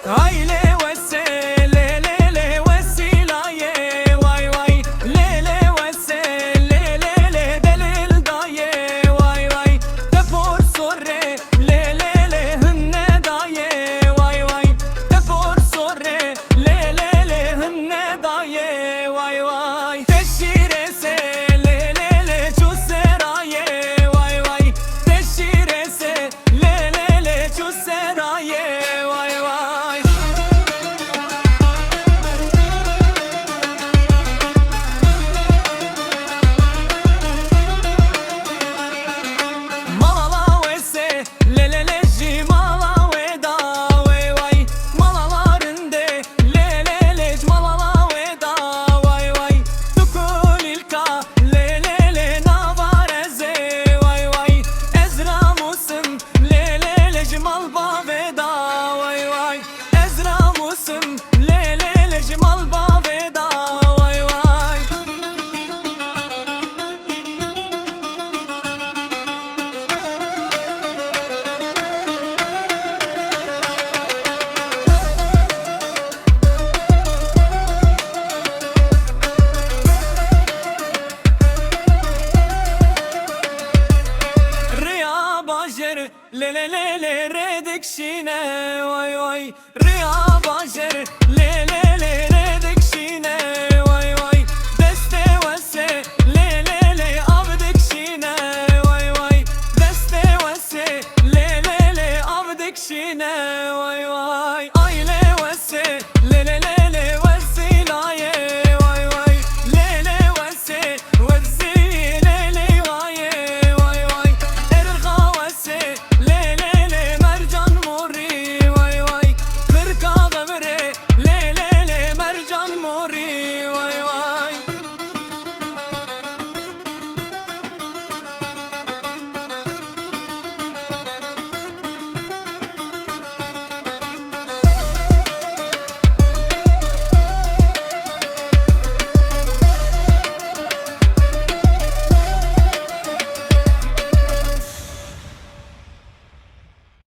Aile vesse le le le vesilaye vay vay le le vesse le le le delil daye vay vay te por sorre le le le hınne daye vay vay te por sorre le le le hınne daye vay vay teşirese le le le çuseraye vay vay teşirese le le le çuseraye vay vay Malala vese le le le jimala veda vay vay malalarinde le le le malala veda vay vay tukulilka le le le navareze vay vay ezra musum le le le jimal ba veda vay vay ezra musum le le le jimal ba veda vay vay Rüya bajer le le le le redikşine vay vay Rüya bajer le